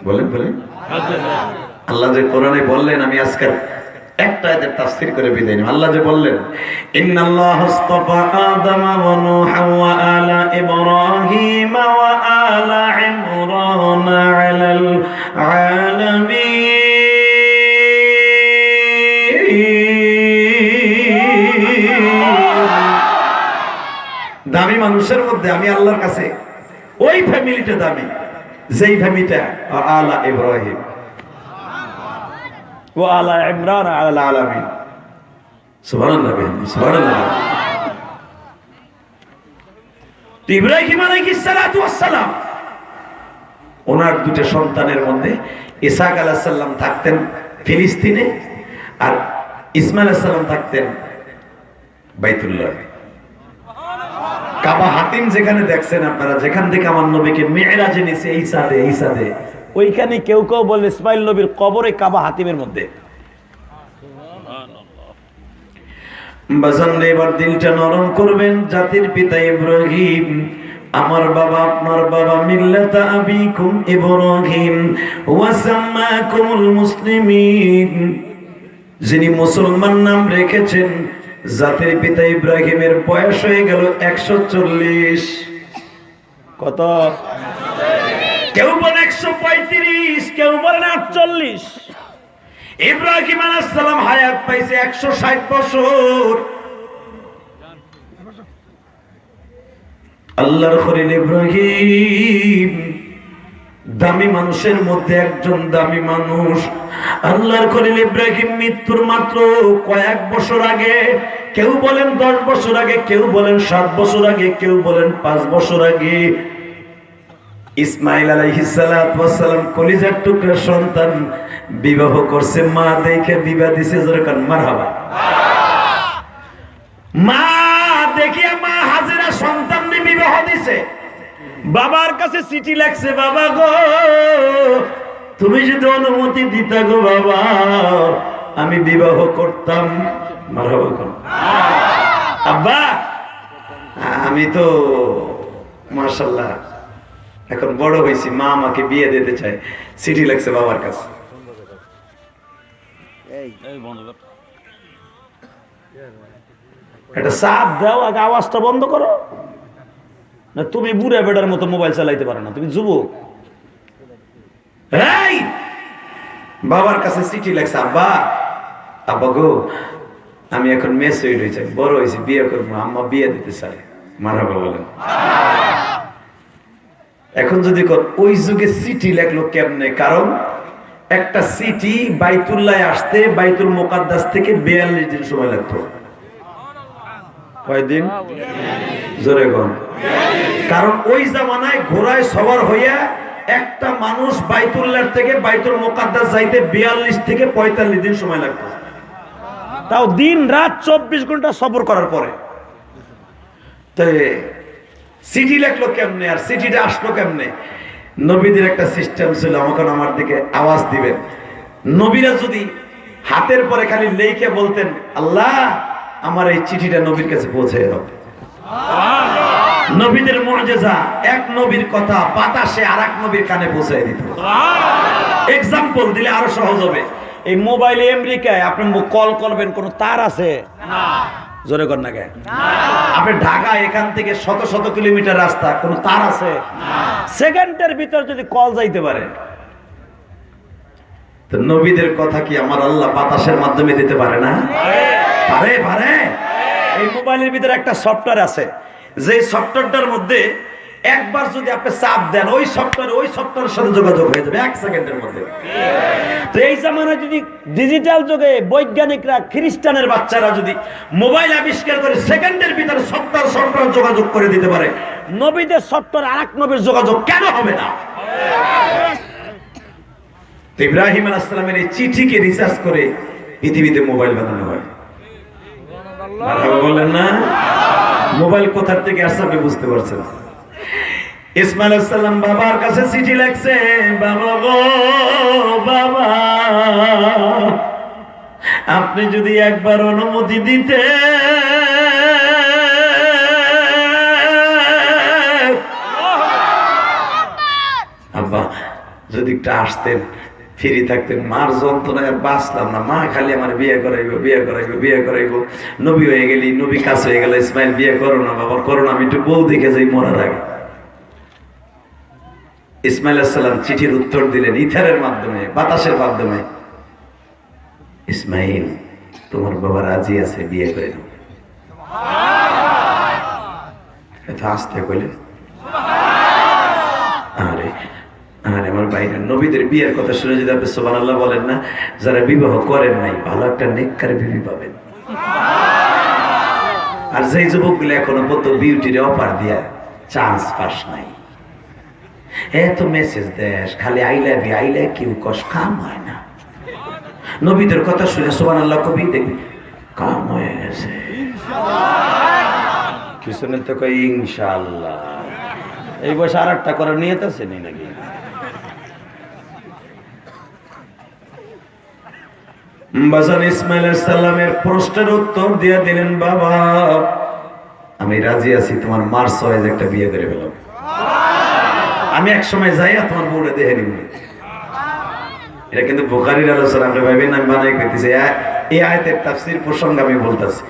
বলেন বলেন। আল্লাহ যে কোরআনে বললেন, আমি আজকে একটা আয়াতের তাফসীর করে বিদায় নিব। আল্লাহ যে বললেন, ইন্নাল্লাহ আস্তাফা আদাম ওয়া নূহা ওয়া আলা ইব্রাহিম ওয়া আলা ইমরান আলাল আলামিন। দামি মানুষের মধ্যে আমি আল্লাহর কাছে ওই ফ্যামিলিটা দামি, যেই ফ্যামিলিটা আলা ইব্রাহিম ওয়া আলা ইমরান আলাল আলামিন। সুবহানাল্লাহ, সুবহানাল্লাহ। ইব্রাহিম আলাইহিস সালাতু ওয়াস সালাম, ওনার দুটো সন্তানের মধ্যে ইসহাক আলাইহিস সালাম থাকতেন ফিলিস্তিনে, আর ইসমাঈল আলাইহিস সালাম থাকতেন বাইতুল্লাহ। কাবা হাতিম যেখানে দেখছেন আপনারা, যেখান থেকে আমার নবীকে মিরাজে নিছে, এই সাদে ওইখানে কেউ কেউ বলে ইসমাঈল নবীর কবরে কাবা হাতিমের মধ্যে। বাজান এবার দিলটা নরম করবেন। জাতির পিতা ইব্রাহিম, আমার বাবা আপনার বাবা, মিল্লাতা আবিকুম ইব্রাহিম ওয়া সাম্মাকুমুল মুসলিমিন, যিনি মুসলমান নাম রেখেছেন, জাতির পিতা ইব্রাহিমের বয়স হয়ে গেল 140। কত? কেউ বলে 135, কেউ বলেন 48। ইব্রাহিম আলাইহিস সালাম হায়াত পাইছে 160 বছর। আল্লাহর খলিল ইব্রাহিম দামি মানুষের মধ্যে একজন দামি মানুষ। আল্লাহর খলিল ইব্রাহিম মৃত্যুর মাত্র কয়েক বছর আগে, কেউ বলেন 10 বছর আগে, কেউ বলেন 7 বছর আগে, কেউ বলেন 5 বছর আগে, ইসমাঈল আলাইহিস সালাতু ওয়াস সালাম কলিজার টুকরা সন্তান বিবাহ করছে। মা দেখে বিবাহ দিছে, জোরে কান মারহাবা। মা দেখিয়া মা হাজেরা সন্তান নিয়ে বিবাহ দিছে। বাবার কাছে চিঠি লাগছে, বাবা গো তুমি যদি অনুমতি দিতা গো বাবা, আমি বিবাহ করতাম। মারহাবা কোন আব্বা, আমি তো মাশাআল্লাহ এখন বড় হয়েছি, মা আমাকে বিয়ে দিতে চায়, চিঠি লাগছে বাবার কাছে। একটা চাপ দাও, আগে আওয়াজটা বন্ধ করো না। তুমি বুড়া বেড়ার মতো মোবাইল চালাইতে পারো না, তুমি যুবক। এই বাবার কাছে চিঠি লাগছে, আব্বা আব্বা গো আমি এখন মেস হয়ে রয়েছে, বড় হয়েছি, বিয়ে করবো, আম্মা বিয়ে দিতে চায়। মারহাবা বলেন। এখন যদি ওই যুগে চিঠি লেখলো কেমনে? কারণ একটা চিঠি বাইতুল্লাহ আসতে বাইতুল মুকাদ্দাস থেকে 42 দিন সময় লাগতো। কয়দিন? জোরে কোন। কারণ ওই জামানায় ঘোড়ায় সওয়ার হইয়া একটা মানুষ বাইতুল্লাহ থেকে বাইতুল মুকাদ্দাস যাইতে 42 থেকে 45 দিন সময় লাগতো, তাও দিন রাত 24 ঘন্টা সফর করার পরে। তো চিঠি লেখলো কেমনে, আর চিঠিটা আসলো কেমনে? নবীদের একটা সিস্টেম ছিল, আমাকে আমার দিকে আওয়াজ দিবেন। নবীরা যদি হাতের পরে খালি লেখে বলতেন, আল্লাহ আমার এই চিঠিটা নবীর কাছে পৌঁছে দাও। নবীদের মুআজিজা, এক নবীর কথা বাতাসে আরেক নবীর কানে পৌঁছে দিত। এক্সাম্পল দিলে আরো সহজ হবে। এই মোবাইলে আমেরিকায় আপনি কল করবেন, কোন তার আছে না? জোরে কর না কে? আপনি ঢাকা এখান থেকে শত শত কিলোমিটার রাস্তা, কোন তার আছে না? সেকেন্ডের ভিতর যদি কল যাইতে পারে, তো নবীদের কথা কি আমার আল্লাহ বাতাসের মাধ্যমে দিতে পারে না? পারে, পারে। এই মোবাইলের ভিতরে একটা সফটওয়্যার আছে, যে সফটওয়্যারটার মধ্যে একবার যদি আপনি চাপ দেন, ওই সফটওয়্যারের সাথে যোগাযোগ হয়ে যাবে 1 সেকেন্ডের মধ্যে। তো এই জামানায় যদি ডিজিটাল যুগে বৈজ্ঞানিকরা, খ্রিস্টানের বাচ্চারা যদি মোবাইল আবিষ্কার করে সেকেন্ডের ভিতরে সফটওয়্যার যোগাযোগ করে দিতে পারে, নবীদের সফটওয়্যার আরেক নবীর যোগাযোগ কেন হবে না? ইব্রাহিম আলাইহিস সালামের এই চিঠিকে রিসার্চ করে পৃথিবীতে মোবাইল বানানো হয়। বলেন না, মোবাইল কোথা থেকে আসছে আপনি বুঝতে পারছেন। ইসমাঈল আলাইহিস সালাম বাবার কাছে চিঠি লিখছে, বাবা গো বাবা, আপনি যদি একবার অনুমতি দিতে, আব্বা যদি একটু আসতেন, ফিরে থাকতেন। মার যন্ত্রণায় আর বাঁচলাম না, মা খালি আমার বিয়ে করাইবো, বিয়ে করাইবো, বিয়ে করাইবো। নবী হয়ে গেলি, নবী কাজ হয়ে গেল, ইসমাইল বিয়ে করো না বাবা, করো না, আমি একটু বউ দেখে যাই মরার আগে। ইসমাইল আলাইহিস সালাম চিঠির উত্তর দিলেন ইথারের মাধ্যমে, বাতাসের মাধ্যমে, ইসমাইল তোমার বাবা রাজি আছে, বিয়ে করে নাও। এটা আসতে কইলেন। আরে আরে আমার ভাইরা, নবীদের বিয়ের কথা শুনে যদি আপনি সুবহানাল্লাহ বলেন না, যারা বিবাহ করেন নাই ভালো একটা নেককার বিবি পাবেন। আর যেই যুবকগুলো এখনো কত বিউটির অফার দিয়া চান্স পাস নাই, এত মেসেজ দেশ খালি I love you, I love you, কস কাম হয় না। নবীদের কথা শুনে সুবহানাল্লাহ কবি দেখবি কাম হয়ে গেছে। পিছনে তো কই ইনশাআল্লাহ। এই বয়সে আর একটা করার নিয়ত আছে নাকি? বাজান ইসমাইল আলাইহিস সালামের প্রশ্নের উত্তর দিয়ে দিলেন, বাবা আমি রাজি আছি, তোমার মার সয়েজ একটা বিয়ে করে ফেলাম। আমি এক সময় যাইয়া তোমার বউরে দেখে নিব। এটা কিন্তু বুখারীর আলোচনা, আপনি ভাইবেন আমি বানাই করতেছি। এই আয়াতের তাফসীর প্রসঙ্গে আমি বলতেছি।